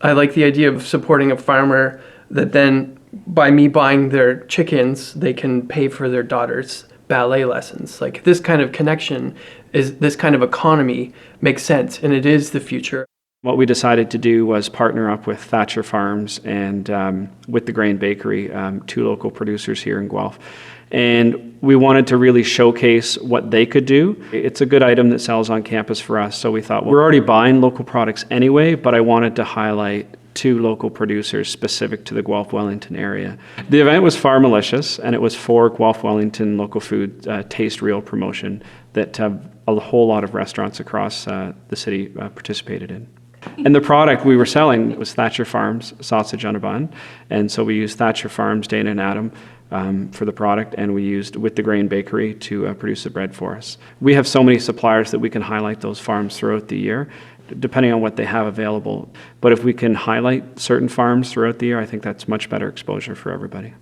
I like the idea of supporting a farmer that then, by me buying their chickens, they can pay for their daughter's ballet lessons. Like, this kind of connection, this kind of economy makes sense, and it is the future. What we decided to do was partner up with Thatcher Farms and with the Grain Bakery, two local producers here in Guelph. And we wanted to really showcase what they could do. It's a good item that sells on campus for us, so we thought, well, we're already buying local products anyway, but I wanted to highlight two local producers specific to the Guelph-Wellington area. The event was far malicious, and it was for Guelph-Wellington local food Taste Real promotion that a whole lot of restaurants across the city participated in. And the product we were selling was Thatcher Farms sausage on a bun, and so we used Thatcher Farms, Dana and Adam, for the product, and we used with the Grain Bakery to produce the bread for us. We have so many suppliers that we can highlight those farms throughout the year, depending on what they have available. But if we can highlight certain farms throughout the year, I think that's much better exposure for everybody.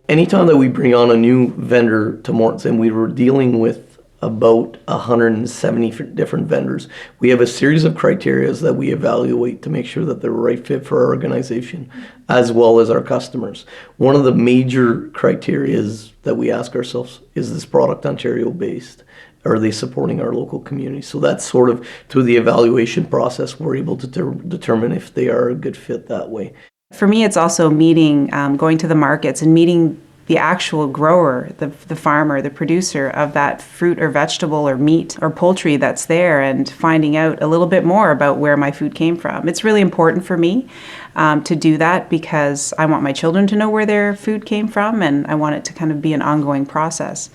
Anytime that we bring on a new vendor to Morton's, and we were dealing with about 170 different vendors, we have a series of criteria that we evaluate to make sure that they're the right fit for our organization as well as our customers. One of the major criteria that we ask ourselves, is this product Ontario based? Are they supporting our local community? So that's sort of through the evaluation process, we're able to determine if they are a good fit that way. For me, it's also meeting, going to the markets and meeting the actual grower, the farmer, the producer of that fruit or vegetable or meat or poultry that's there, and finding out a little bit more about where my food came from. It's really important for me to do that because I want my children to know where their food came from, and I want it to kind of be an ongoing process.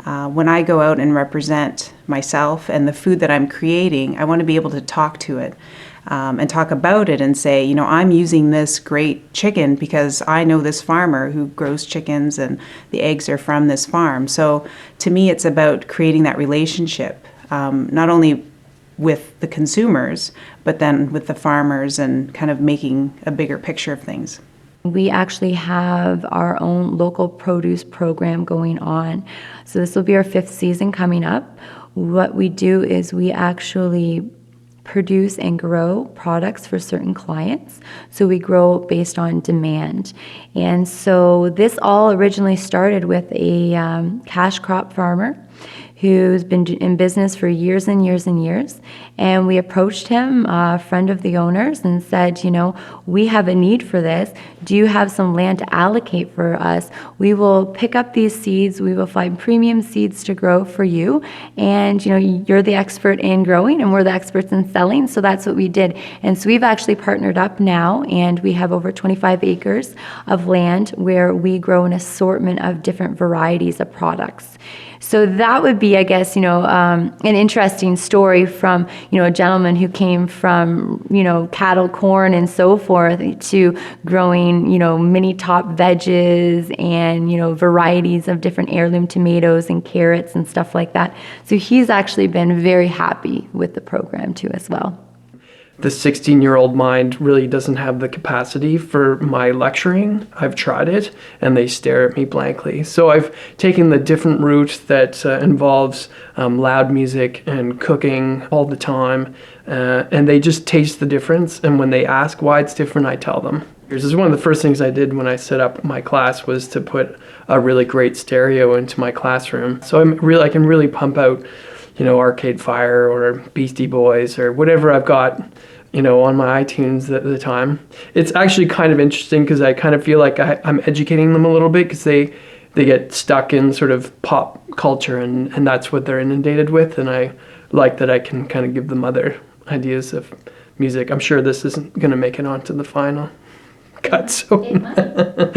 When I go out and represent myself and the food that I'm creating, I want to be able to talk to it and talk about it and say, you know, I'm using this great chicken because I know this farmer who grows chickens and the eggs are from this farm. So to me, it's about creating that relationship, not only with the consumers, but then with the farmers, and kind of making a bigger picture of things. We actually have our own local produce program going on. So this will be our 5th season coming up. What we do is we actually produce and grow products for certain clients. So we grow based on demand. And so this all originally started with a cash crop farmer who's been in business for years and years and years. And we approached him, a friend of the owners, and said, you know, we have a need for this. Do you have some land to allocate for us? We will pick up these seeds. We will find premium seeds to grow for you. And, you know, you're the expert in growing and we're the experts in selling. So that's what we did. And so we've actually partnered up now, and we have over 25 acres of land where we grow an assortment of different varieties of products. So that would be, I guess, you know, an interesting story from, you know, a gentleman who came from, you know, cattle, corn, and so forth, to growing, you know, mini top veggies and, you know, varieties of different heirloom tomatoes and carrots and stuff like that. So he's actually been very happy with the program too as well. The 16-year-old mind really doesn't have the capacity for my lecturing. I've tried it, and they stare at me blankly. So I've taken the different route that involves loud music and cooking all the time, and they just taste the difference. And when they ask why it's different, I tell them. This is one of the first things I did when I set up my class, was to put a really great stereo into my classroom. So I can really pump out, you know, Arcade Fire or Beastie Boys or whatever I've got, you know, on my iTunes at the time. It's actually kind of interesting because I kind of feel like I'm educating them a little bit, because they get stuck in sort of pop culture, and that's what they're inundated with. And I like that I can kind of give them other ideas of music. I'm sure this isn't going to make it onto the final cut. So.